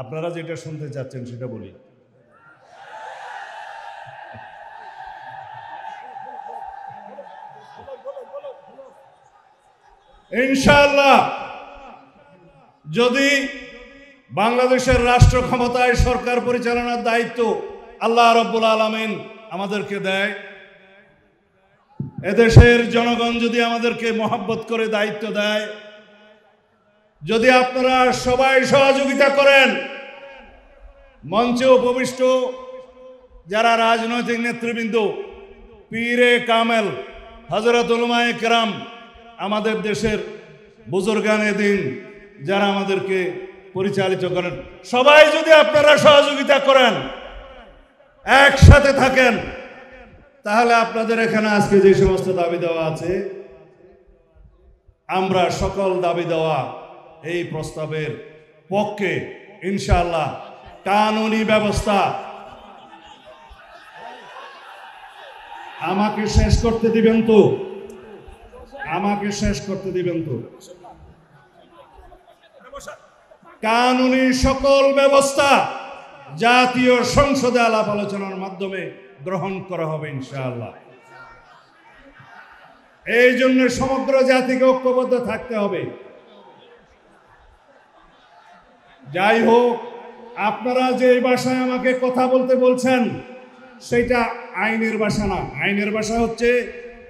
আপনারা যেটা শুনতে চাচ্ছেন সেটা বলি। ইনশাআল্লাহ যদি বাংলাদেশের রাষ্ট্র ক্ষমতায় সরকার পরিচালনার দায়িত্ব আল্লাহ রাব্বুল আলামিন আমাদেরকে দেয়, এদেশের জনগণ যদি আমাদেরকে মহব্বত করে দায়িত্ব দেয়, যদি আপনারা সবাই সহযোগিতা করেন, মঞ্চে উপবিষ্ট যারা রাজনৈতিক নেতৃবৃন্দ, পীরে কামেল, হযরত উলামায়ে কেরাম, আমাদের দেশের বুজুর্গানে দ্বীন যারা আমাদেরকে পরিচালিত করেন, সবাই যদি আপনারা সহযোগিতা করেন, একসাথে থাকেন, তাহলে আপনাদের এখানে আজকে যে সমস্ত দাবি দেওয়া আছে, আমরা সকল দাবি দেওয়া এই প্রস্তাবের পক্ষে ইনশাআল্লাহ। কানুনি ব্যবস্থা, আমাকে শেষ করতে দিবেন তো, আমাকে শেষ করতে দিবেন তো। কানুনি সকল ব্যবস্থা জাতীয় সংসদে আলাপ আলোচনার মাধ্যমে গ্রহণ করা হবে ইনশাআল্লাহ। এই জন্য সমগ্র জাতিকে ঐক্যবদ্ধ থাকতে হবে। যাই হোক, আপনারা যে ভাষায় আমাকে কথা বলতে বলছেন সেটা আইনের ভাষা না। আইনের ভাষা হচ্ছে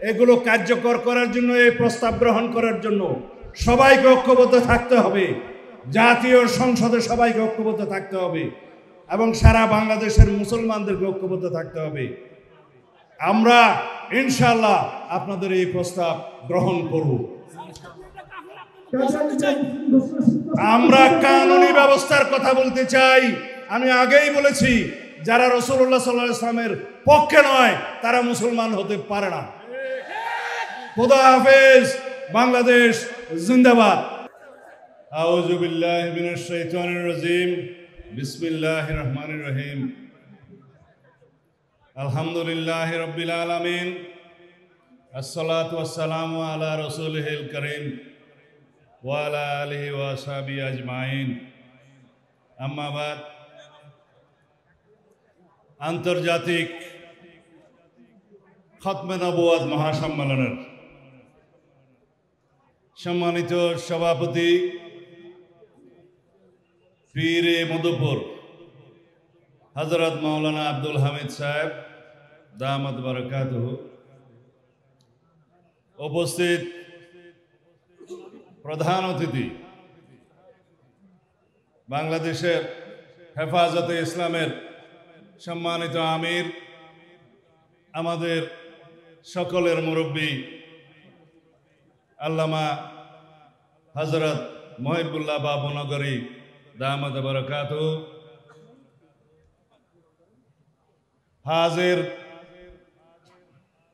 এগুলো কার্যকর করার জন্য, এই প্রস্তাব গ্রহণ করার জন্য সবাইকে ঐক্যবদ্ধ থাকতে হবে, জাতীয় সংসদে সবাইকে ঐক্যবদ্ধ থাকতে হবে এবং সারা বাংলাদেশের মুসলমানদেরকে ঐক্যবদ্ধ থাকতে হবে। আমরা ইনশাআল্লাহ আপনাদের এই প্রস্তাব গ্রহণ করব। আমরা কানুনি ব্যবস্থার কথা বলতে চাই। আমি আগেই বলেছি, যারা রাসূলুল্লাহ সাল্লাল্লাহু আলাইহি ওয়াসাল্লামের পক্ষে নয় তারা মুসলমান হতে পারে না। খোদা হাফেজ। বাংলাদেশ জিন্দাবাদ। আউযু বিল্লাহি মিনাশ শাইতানির রাজিম। বিসমিল্লাহির রহমানির রহিম। আলহামদুলিল্লাহি রাব্বিল আলামিন। আসসালাতু ওয়াসসালামু আলা রাসূলিহিল কারীম ওয়া আলা আলিহি ওয়া আসহাবিহি আজমাইন। আম্মা বাদ। আন্তর্জাতিক খতমে নবুয়ত মহাসম্মেলনের সম্মানিত সভাপতি পীরে মধুপুর হযরত মাওলানা আব্দুল হামিদ সাহেব দামাত বারাকাতুহু, উপস্থিত প্রধান অতিথি বাংলাদেশের হেফাজতে ইসলামের সম্মানিত আমির, আমাদের সকলের মুরব্বী আল্লামা হযরত মুহিবুল্লাহ বাবুনগরী দামাত বারাকাতুহু, হাজির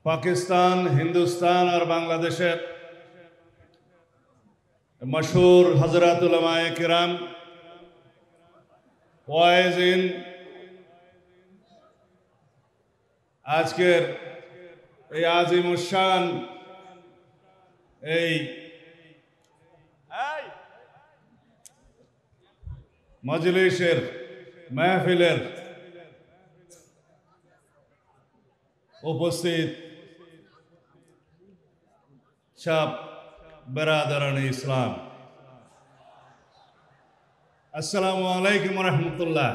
পাকিস্তান, হিন্দুস্তান और বাংলাদেশের মশহুর হযরত উলামায়ে কেরাম, ওয়াইজিন, আজকের এই আজিমুশান এই মজলিসের মাহফিলের উপস্থিত সব বেরাদারান ইসলাম, আসসালামু আলাইকুম ওয়া রাহমাতুল্লাহ।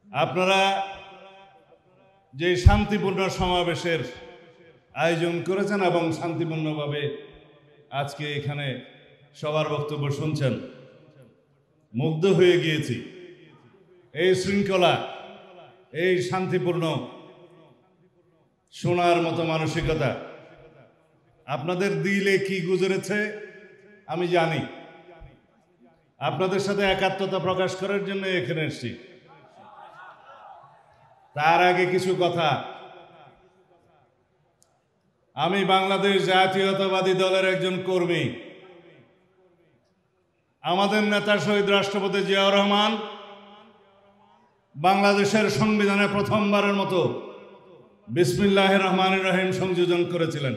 আপনারা যে শান্তিপূর্ণ সমাবেশের আয়োজন করেছেন এবং শান্তিপূর্ণভাবে আজকে এখানে সবার বক্তব্য শুনছেন, মুগ্ধ হয়ে গিয়েছি। এই শৃঙ্খলা, এই শান্তিপূর্ণ শোনার মতো মানসিকতা আপনাদের দিলে কি গুজরেছে আমি জানি। আপনাদের সাথে একাত্মতা প্রকাশ করার জন্য এখানে এসেছি। তার আগে কিছু কথা। আমি বাংলাদেশ জাতীয়তাবাদী দলের একজন কর্মী। আমাদের নেতা শহীদ রাষ্ট্রপতি জিয়াউর রহমান বাংলাদেশের সংবিধানে প্রথমবারের মতো বিসমিল্লাহির রহমানির রহিম সংযোজন করেছিলেন।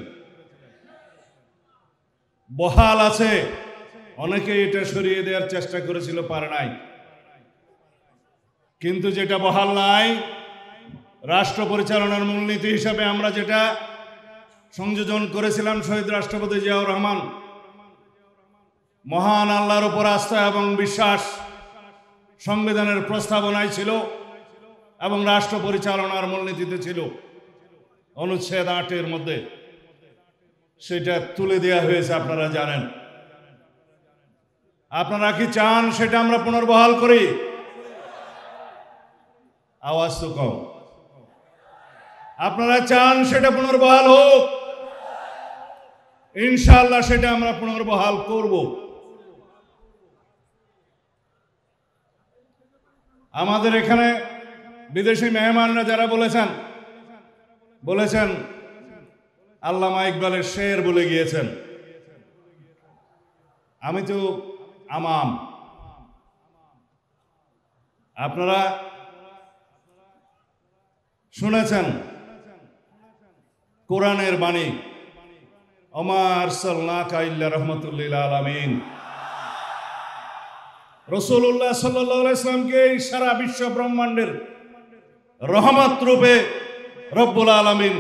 বহাল আছে অনেকে এটা সরিয়ে দেওয়ার চেষ্টা করেছিল, পারে নাই। কিন্তু যেটা বহাল নাই, রাষ্ট্র পরিচালনার মূলনীতি হিসাবে আমরা যেটা সংযোজন করেছিলাম, শহীদ রাষ্ট্রপতি জিয়াউর রহমান মহান আল্লাহর উপর আস্থা এবং বিশ্বাস সংবিধানের প্রস্তাবনায় ছিল এবং রাষ্ট্র পরিচালনার মূলনীতিতে ছিল, অনুচ্ছেদ 8-এর মধ্যে সেটা তুলে দেওয়া হয়েছে, আপনারা জানেন। আপনারা কি চান সেটা আমরা পুনর্বহাল করি? আওয়াজ তো কম। আপনারা চান সেটা পুনর্বহাল হোক? ইনশাআল্লাহ সেটা আমরা পুনর্বহাল করব। আমাদের এখানে বিদেশি মেহমানরা যারা বলেছেন আল্লামা ইকবালের শের বলে গিয়েছেন। আমি তো আমাম, আপনারা শুনেছেন কোরআনের বাণী, ওমা আরসালনাকা ইল্লা রাহমাতুল লিল আলামিন। রাসূলুল্লাহ সাল্লাল্লাহু আলাইহি ওয়াসাল্লামকে সারা বিশ্ব ব্রহ্মাণ্ডের রহমত রূপে রব্বুল আলামিন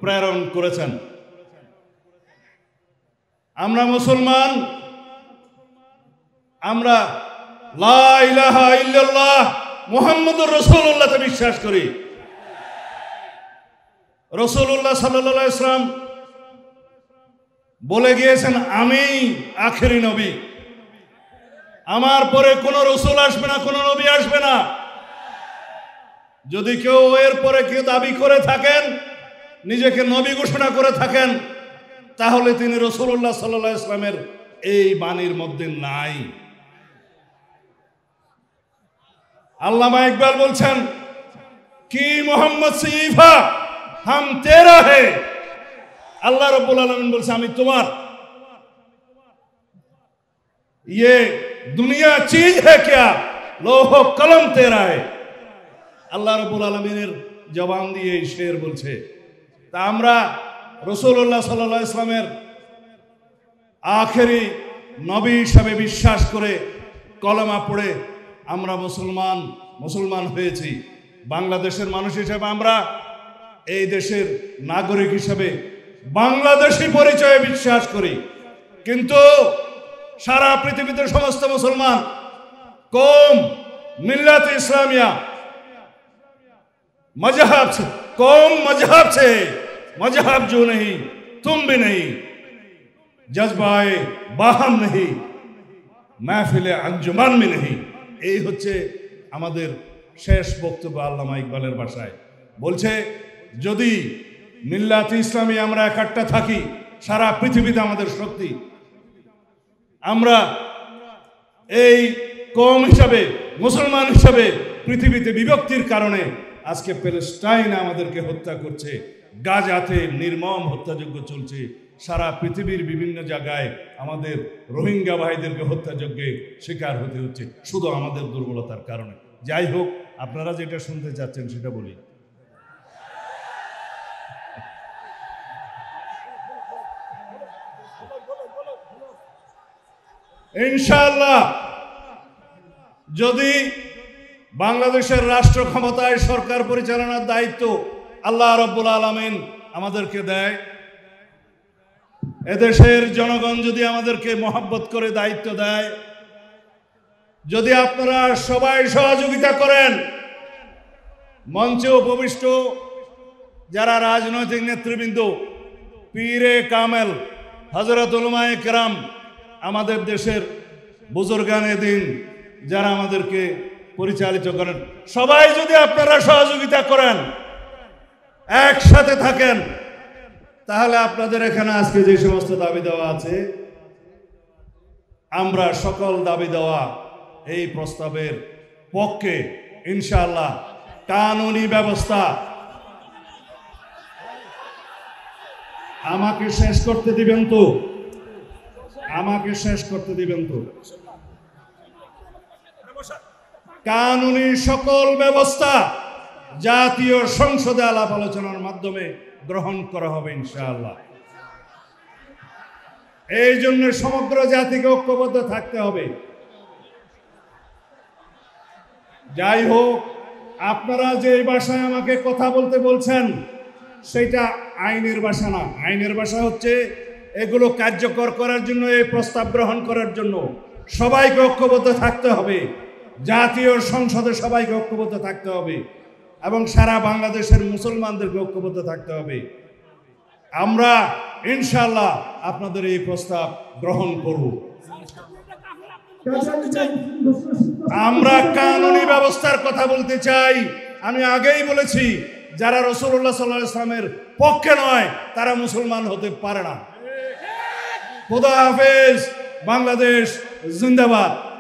প্রেরণ করেছেন। আমরা মুসলমান, আমরা লা ইলাহা ইল্লাল্লাহ মুহাম্মাদুর রাসূলুল্লাহতে বিশ্বাস করি। রাসূলুল্লাহ সাল্লাল্লাহু আলাইহি ওয়াসাল্লাম বলে গিয়েছেন, আমি আখেরি নবী, আমার পরে কোনো রসুল আসবে না, কোনো নবী আসবে না। যদি কেউ এর পরে কেউ দাবি করে থাকেন, নিজেকে নবী ঘোষণা করে থাকেন, তাহলে তিনি রাসূলুল্লাহ সাল্লাল্লাহু আলাইহি ওয়াসাল্লামের এই বাণীর মধ্যে নাই। আল্লামা ইকবাল বলছেন, কি মোহাম্মদ সিফা হাম তেরা হে। আল্লাহ রাব্বুল আলামিন বলছে, আমি তোমার। ये दुनिया चीज है क्या, लोहो कलम तेरा है। আল্লাহ রাব্বুল আলামিনের জবান দিয়ে এই শের বলছে। তা আমরা রাসূলুল্লাহ সাল্লাল্লাহু আলাইহি ওয়াসাল্লামের আখেরি নবী হিসাবে বিশ্বাস করে কলেমা পড়ে আমরা মুসলমান হয়েছি। বাংলাদেশের মানুষ হিসেবে আমরা এই দেশের নাগরিক হিসেবে বাংলাদেশি পরিচয়ে বিশ্বাস করি। কিন্তু সারা পৃথিবীতে সমস্ত মুসলমান কौम मिल्लत इस्लामिया मजहब से, कौम मजहब से, मजहब जो नहीं तुम भी नहीं, जज्बाए बाहम नहीं, महफिले अंजुमान में नहीं। এই হচ্ছে আমাদের শেষ বক্তব্য আল্লামা ইকবালের ভাষায়। বলছে, যদি মিল্লাত ইসলামী আমরা একটা থাকি, সারা পৃথিবীতে আমাদের শক্তি। আমরা এই কওম হিসাবে, মুসলমান হিসাবে পৃথিবীতে বিভক্তির কারণে আজকে প্যালেস্টাইন আমাদেরকে হত্যা করছে, গাজাতে নির্মম হত্যাযজ্ঞ চলছে, সারা পৃথিবীর বিভিন্ন জায়গায় আমাদের রোহিঙ্গা ভাইদেরকে হত্যাযজ্ঞে শিকার হতে হচ্ছে শুধু আমাদের দুর্বলতার কারণে। যাই হোক, আপনারা যেটা শুনতে চাচ্ছেন সেটা বলি। ইনশাআল্লাহ যদি বাংলাদেশের রাষ্ট্র ক্ষমতায় সরকার পরিচালনার দায়িত্ব আল্লাহ রাব্বুল আলামিন আমাদেরকে দেয়, এদেশের জনগণ যদি আমাদেরকে মহব্বত করে দায়িত্ব দেয়, যদি আপনারা সবাই সহযোগিতা করেন, মঞ্চে উপবিষ্ট যারা রাজনৈতিক নেতৃবৃন্দ, পীরে কামেল, হযরত উলামায়ে কেরাম, আমাদের দেশের বুজুর্গানে দিন যারা আমাদেরকে পরিচালিত করেন, সবাই যদি আপনারা সহযোগিতা করেন, একসাথে থাকেন, তাহলে আপনাদের এখানে আজকে যে সমস্ত দাবি দেওয়া আছে, আমরা সকল দাবি দেওয়া এই প্রস্তাবের পক্ষে ইনশাআল্লাহ। কানুনি ব্যবস্থা, আমাকে শেষ করতে দিবেন তো, আমাকে শেষ করতে দিবেন তো। কানুনি সকল ব্যবস্থা জাতীয় সংসদে আলাপ আলোচনার মাধ্যমে গ্রহণ করা হবে ইনশাআল্লাহ। এই জন্য সমগ্র জাতিকে ঐক্যবদ্ধ থাকতে হবে। যাই হোক, আপনারা যে এই ভাষায় আমাকে কথা বলতে বলছেন সেটা আইনের ভাষা না। আইনের ভাষা হচ্ছে এগুলো কার্যকর করার জন্য, এই প্রস্তাব গ্রহণ করার জন্য সবাইকে ঐক্যবদ্ধ থাকতে হবে। জাতীয় সংসদে সবাইকে ঐক্যবদ্ধ থাকতে হবে এবং সারা বাংলাদেশের মুসলমানদেরকে ঐক্যবদ্ধ থাকতে হবে। আমরা ইনশাআল্লাহ আপনাদের এই প্রস্তাব গ্রহণ করব। আমরা কানুনি ব্যবস্থার কথা বলতে চাই। আমি আগেই বলেছি, যারা রাসূলুল্লাহ সাল্লাল্লাহু আলাইহি ওয়াসাল্লামের পক্ষে নয় তারা মুসলমান হতে পারে না। খোদা হাফেজ। বাংলাদেশ জিন্দাবাদ।